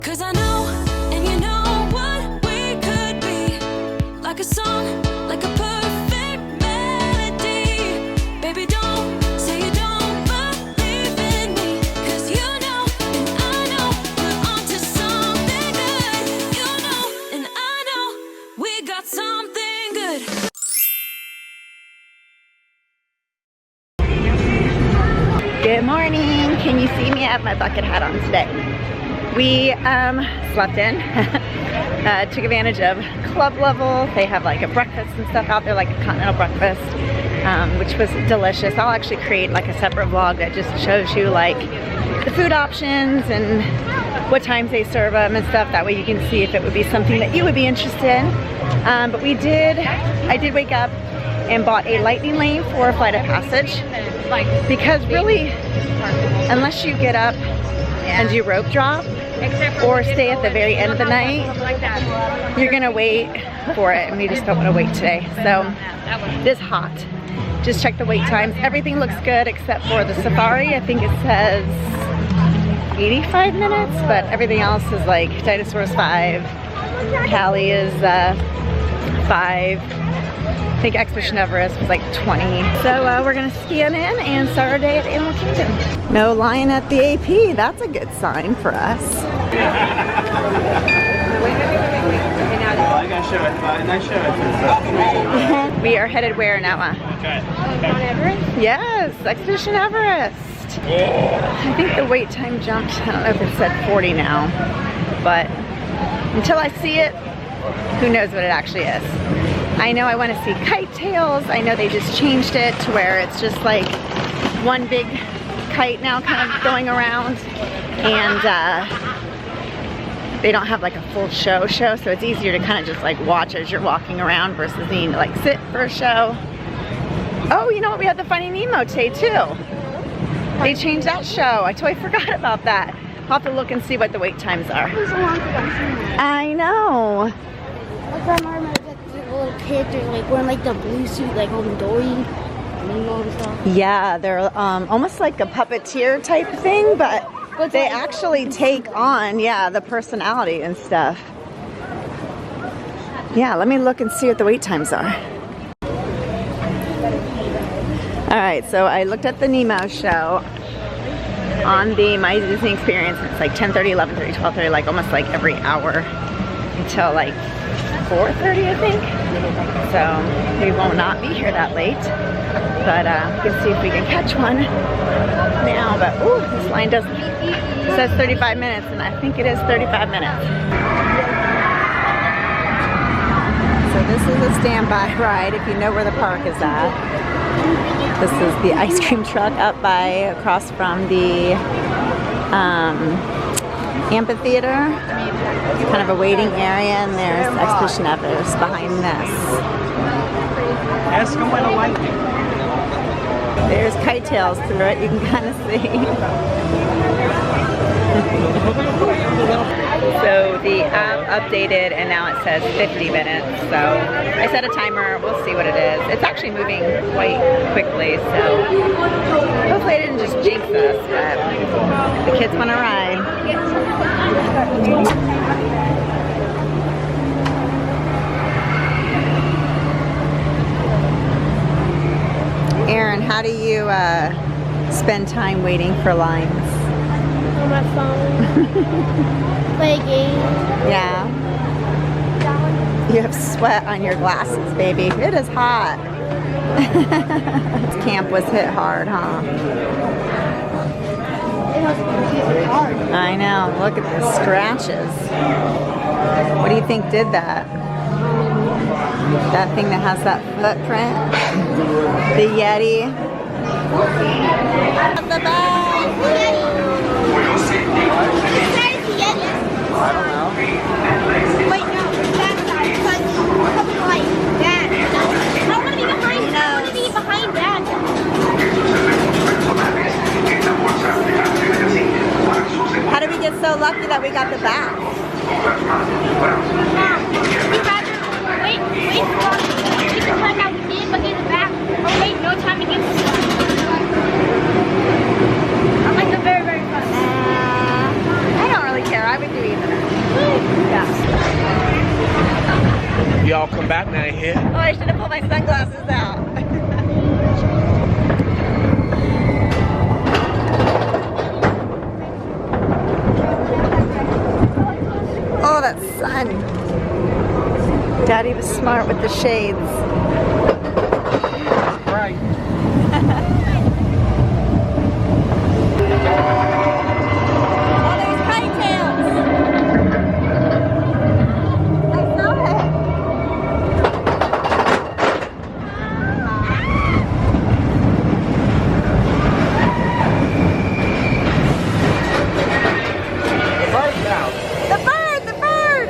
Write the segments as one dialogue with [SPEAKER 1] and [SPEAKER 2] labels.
[SPEAKER 1] 'Cause I know, and you know what we could be. Like a song, like a perfect melody. Baby, don't say you don't believe in me. 'Cause you know, and I know, we're onto something good. You know, and I know, we got something good.
[SPEAKER 2] Good morning. Can you see me? I have my bucket hat on today. We slept in, took advantage of club level. They have like a breakfast and stuff out there, like a continental breakfast, which was delicious. I'll actually create like a separate vlog that just shows you like the food options and what times they serve them and stuff. That way you can see if it would be something that you would be interested in. But I did wake up and bought a lightning lane for a flight of passage, because really, unless you get up and do rope drop or stay at the very end of the night, you're gonna wait for it, and we just don't want to wait today. So it is hot. Just check the wait times. Everything looks good except for the safari. I think it says 85 minutes, but everything else is like dinosaurs 5, Cali is 5. I think Expedition Everest was like 20. So we're gonna scan in and start our day at Animal Kingdom. No line at the AP. That's a good sign for us. We are headed where, Noah? Everest? Yes, Expedition Everest. I think the wait time jumped. I don't know if it said 40 now, but until I see it, who knows what it actually is. I know I want to see kite tails. I know they just changed it to where it's just like one big kite now kind of going around, and they don't have like a full show, so it's easier to kind of just like watch as you're walking around versus needing to like sit for a show. Oh, you know what? We had the Finding Nemo today too. They changed that show. I totally forgot about that. I'll have to look and see what the wait times are. I know.
[SPEAKER 3] Little kids are like wearing like the blue suit, like holding Dory, Nemo and stuff.
[SPEAKER 2] Yeah, they're almost like a puppeteer type thing, but they actually take on, yeah, the personality and stuff. Yeah, let me look and see what the wait times are. Alright, so I looked at the Nemo show on the My Disney Experience. It's like 10:30, 11:30, 12:30, like almost like every hour until like 4:30, I think. So we will not be here that late, but we can see if we can catch one now. But ooh, this line it says 35 minutes, and I think it is 35 minutes. So this is a standby ride if you know where the park is at. This is the ice cream truck up by across from the amphitheater. It's kind of a waiting area, and there's Expedition Everest behind this.
[SPEAKER 4] Ask them when I like it.
[SPEAKER 2] There's kite tails through it, you can kind of see. So the app updated and now it says 50 minutes. So I set a timer, we'll see what it is. It's actually moving quite quickly, so hopefully I didn't just jinx us, but the kids want to ride. Aaron, how do you spend time waiting for lines?
[SPEAKER 3] On my phone. Play games.
[SPEAKER 2] Yeah. You have sweat on your glasses, baby. It is hot. This camp was hit hard, huh?
[SPEAKER 3] It must be hard.
[SPEAKER 2] I know. Look at the scratches. What do you think did that? That thing that has that footprint? The Yeti? At the back!
[SPEAKER 4] I don't know.
[SPEAKER 3] Wait, no, that side, because something like that. I want to be behind, I want to be behind that.
[SPEAKER 2] How did we get so lucky that we got the back?
[SPEAKER 3] We'd rather wait for the time that we did, but get it back. Or wait, no time to get it. I like the very, very fun.
[SPEAKER 2] I don't really care. I would do either. Yeah.
[SPEAKER 4] Y'all come back now here.
[SPEAKER 2] Oh, I should have pulled my sunglasses out. Oh, that sun. Daddy was smart with the shades.
[SPEAKER 4] Right.
[SPEAKER 2] Oh, there's kite tails. I saw it.
[SPEAKER 4] Right now.
[SPEAKER 2] The bird, the bird.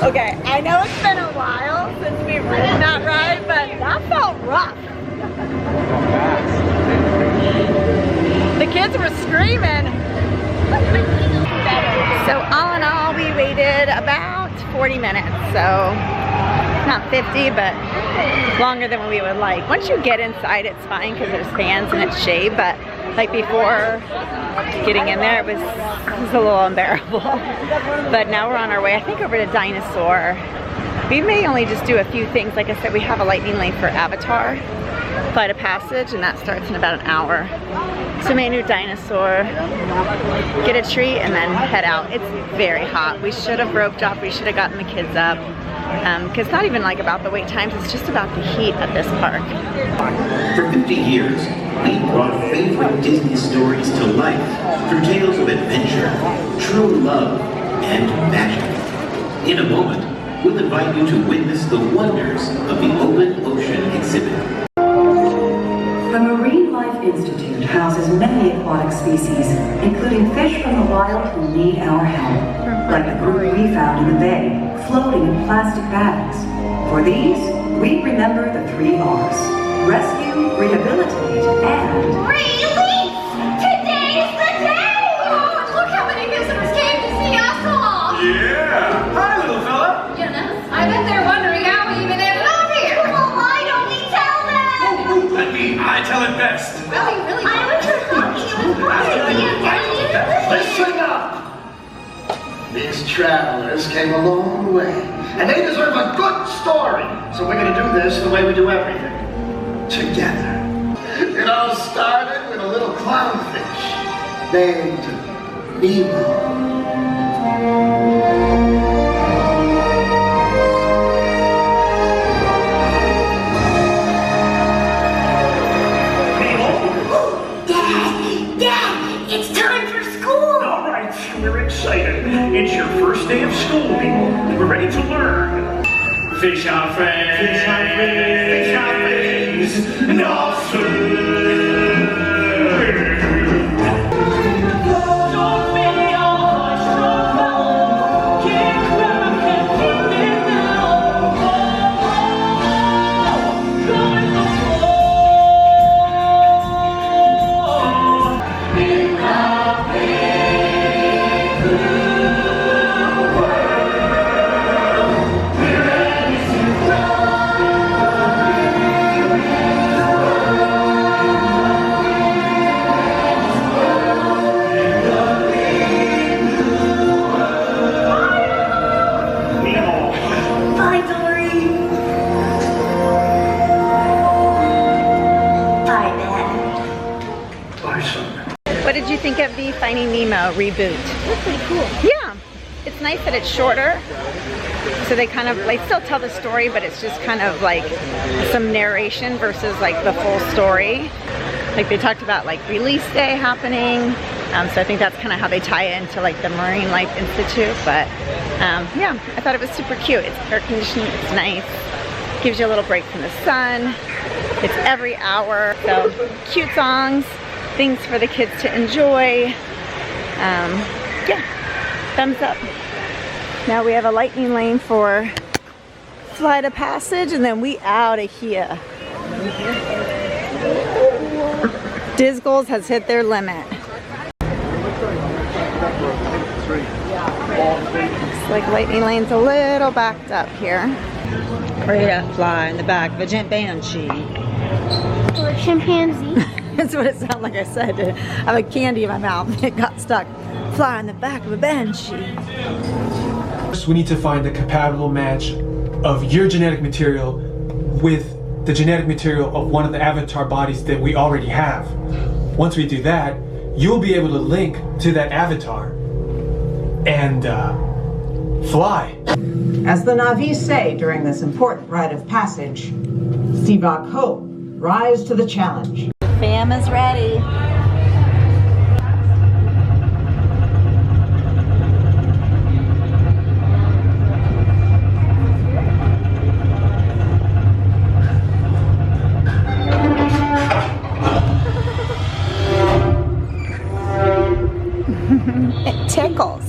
[SPEAKER 2] Okay, I know it's been a while since we've ridden that ride, but that felt rough. The kids were screaming. So all in all, we waited about 40 minutes. So not 50, but longer than we would like. Once you get inside, it's fine because there's fans and it's shade, but like before getting in there, it was a little unbearable. But now we're on our way, I think, over to Dinosaur. We may only just do a few things. Like I said, we have a lightning lane for Avatar, Flight of Passage, and that starts in about an hour. So maybe do Dinosaur, get a treat, and then head out. It's very hot. We should have roped off. We should have gotten the kids up. Because it's not even like about the wait times, it's just about the heat at this park.
[SPEAKER 5] For 50 years, we brought favorite Disney stories to life through tales of adventure, true love, and magic. In a moment, we'll invite you to witness the wonders of the Open Ocean exhibit.
[SPEAKER 6] The Marine Life Institute houses many aquatic species, including fish from the wild who need our help, like the group we found in the bay, floating in plastic bags. For these, we remember the 3 R's: rescue, rehabilitate, and...
[SPEAKER 3] Really? Today's the day! Oh, look how many visitors came to see us all!
[SPEAKER 4] Yeah. Hi, little fella.
[SPEAKER 3] Goodness, I bet they're wondering how we even ended up here. Well, why don't we tell them?
[SPEAKER 4] I tell it best.
[SPEAKER 3] Really? I was just talking. It was perfect.
[SPEAKER 7] Listen up! These travelers came a long way, and they deserve a good story. So we're gonna do this the way we do everything. Together. It all started with a little clownfish named Nemo.
[SPEAKER 3] Dad, it's time for school.
[SPEAKER 8] All right, we're excited. It's your first day of school, Nemo. We're ready to learn. Fish on face, fish on face, fish on face, no food. Don't be all hush, don't follow. Can't grab, can't keep it now. Go with the flow. In the big blue world, we're ready to Nemo.
[SPEAKER 6] Bye, Dory! Bye, Dad.
[SPEAKER 8] Bye, son.
[SPEAKER 2] What did you think of the Finding Nemo reboot? That's pretty cool. Yeah, it's nice that it's shorter. So they kind of, like, still tell the story, but it's just kind of like some narration versus like the full story. Like they talked about like release day happening. So I think that's kind of how they tie it into like the Marine Life Institute. But yeah, I thought it was super cute. It's air conditioned, it's nice. Gives you a little break from the sun. It's every hour. So cute songs, things for the kids to enjoy. Yeah, thumbs up. Now we have a lightning lane for Flight of Passage, and then we out of here. DisGoals has hit their limit. Looks like Lightning Lane's a little backed up here.
[SPEAKER 9] Ready to fly in the back of a banshee.
[SPEAKER 3] Or a chimpanzee.
[SPEAKER 2] That's what it sounded like I said. I have a candy in my mouth. It got stuck. Fly in the back of a banshee.
[SPEAKER 10] First, we need to find a compatible match of your genetic material with the genetic material of one of the avatar bodies that we already have. Once we do that, you'll be able to link to that avatar and fly.
[SPEAKER 11] As the Na'vi say during this important rite of passage, Sivak Ho, rise to the challenge.
[SPEAKER 2] Fam is ready. It tickles.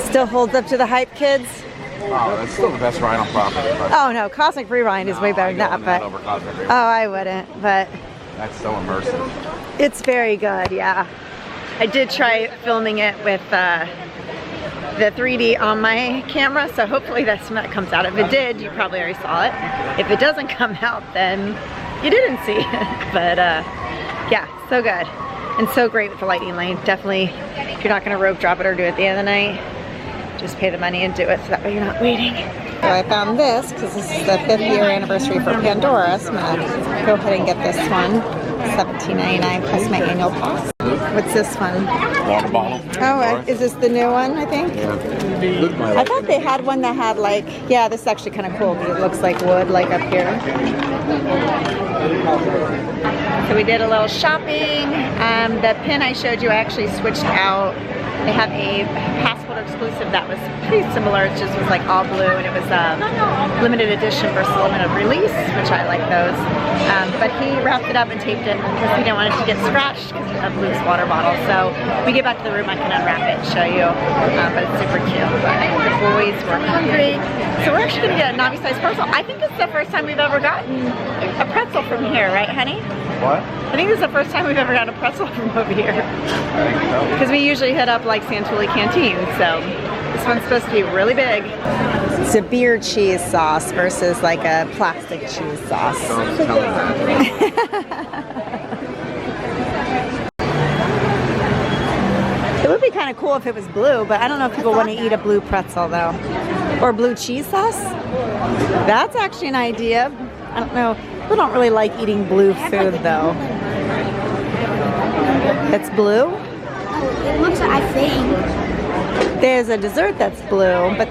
[SPEAKER 2] Still holds up to the hype, kids?
[SPEAKER 4] Oh, that's still the best ride on property.
[SPEAKER 2] Oh no, Cosmic Rewind is way better than that, but
[SPEAKER 4] over Cosmic Rewind.
[SPEAKER 2] oh, I wouldn't, but
[SPEAKER 4] That's so immersive.
[SPEAKER 2] it's very good, yeah. I did try filming it with the 3D on my camera, so hopefully that's when that comes out. If it did, you probably already saw it. If it doesn't come out, then you didn't see it. But yeah, so good. And so great with the Lightning Lane. Definitely, if you're not gonna rope drop it or do it at the end of the night, just pay the money and do it so that way you're not waiting. So I found this because this is the 5th year anniversary for Pandora, so I'm gonna go ahead and get this one. $17.99 plus my annual pass. What's this one?
[SPEAKER 4] Water bottle.
[SPEAKER 2] Oh, is this the new one, I think?
[SPEAKER 4] Yeah.
[SPEAKER 2] I thought they had one that had like, yeah, this is actually kind of cool because it looks like wood, like up here. So we did a little shopping. The pin I showed you, I actually switched out. They have a passport exclusive that was pretty similar. It just was like all blue, and it was limited edition versus limited release, which I like those. But he wrapped it up and taped it because he didn't want it to get scratched because of loose water bottle. So when we get back to the room, I can unwrap it and show you. But it's super cute. But the boys were hungry, so we're actually gonna get a Navi-sized pretzel. I think it's the first time we've ever gotten a pretzel from here, right, honey?
[SPEAKER 4] What?
[SPEAKER 2] I think this is the first time we've ever gotten a pretzel from over here.
[SPEAKER 4] I think so.
[SPEAKER 2] Because we usually hit up like Santulli Canteen, so this one's supposed to be really big. It's a beer cheese sauce versus like a plastic cheese sauce.
[SPEAKER 4] Don't tell me that.
[SPEAKER 2] It would be kind of cool if it was blue, but I don't know if people want to eat a blue pretzel though. Or blue cheese sauce? That's actually an idea. I don't know. People don't really like eating blue food though. It's blue?
[SPEAKER 3] It looks like, I think.
[SPEAKER 2] There's a dessert that's blue, but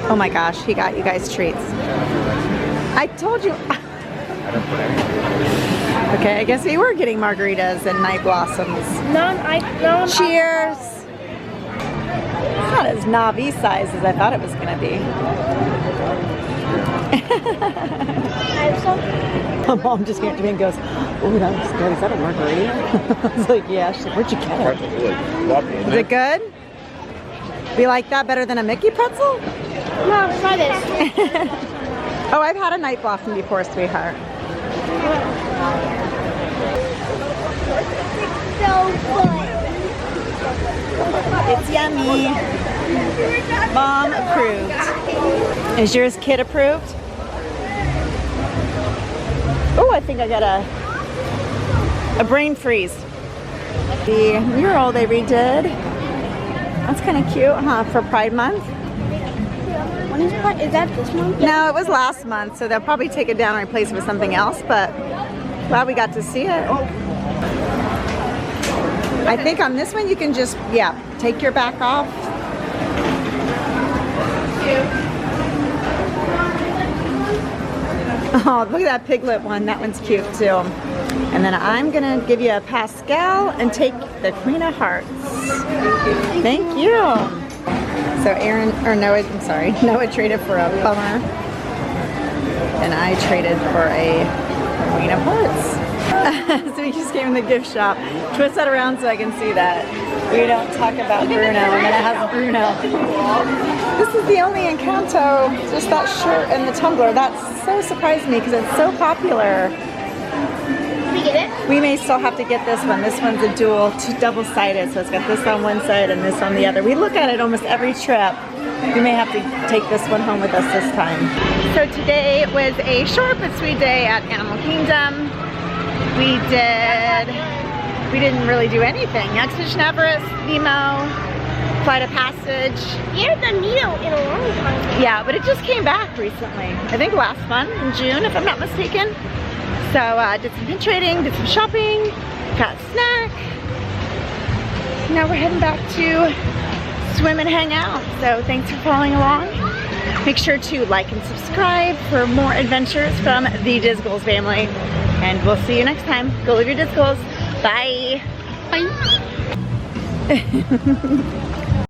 [SPEAKER 2] oh my gosh, he got you guys treats. I told you. Okay, I guess we were getting margaritas and night blossoms. Cheers. It's not as Navi size as I thought it was gonna be. My mom just came to me and goes, "Oh, that's good. Is that a margarita?" I was like, "Yeah." She's like, "Where'd you get it?" Is it good? We like that better than a Mickey pretzel?
[SPEAKER 3] Mom, try this.
[SPEAKER 2] Oh, I've had a night blossom before, sweetheart.
[SPEAKER 3] So good.
[SPEAKER 2] It's yummy. Mom approved. Is yours kid approved? Oh, I think I got a brain freeze. The mural they redid. That's kind of cute, huh? For Pride Month.
[SPEAKER 3] When is Pride? Is that this month?
[SPEAKER 2] No, it was last month, so they'll probably take it down and replace it with something else, but glad we got to see it. I think on this one you can just, yeah, take your back off. Oh, look at that piglet one. That one's cute too. And then I'm gonna give you a Pascal and take the Queen of Hearts. Thank you. So Noah traded for a bummer. And I traded for a Queen of Hearts. So we just came in the gift shop. Twist that around so I can see that. We don't talk about Bruno, and then it has Bruno. This is the only Encanto, just that shirt and the tumbler. That so surprised me because it's so popular.
[SPEAKER 3] We get it?
[SPEAKER 2] We may still have to get this one. This one's a double-sided, so it's got this on one side and this on the other. We look at it almost every trip. We may have to take this one home with us this time. So today was a short but sweet day at Animal Kingdom. We didn't really do anything. Expedition Everest, Nemo, Flight of Passage.
[SPEAKER 3] We haven't done Nemo in a long time.
[SPEAKER 2] Yeah, but it just came back recently. I think last month in June, if I'm not mistaken. So did some pin trading, did some shopping, got a snack. Now we're heading back to swim and hang out. So thanks for following along. Make sure to like and subscribe for more adventures from the DisGoals family. And we'll see you next time. Go live your DisGoals. Bye.
[SPEAKER 3] Bye.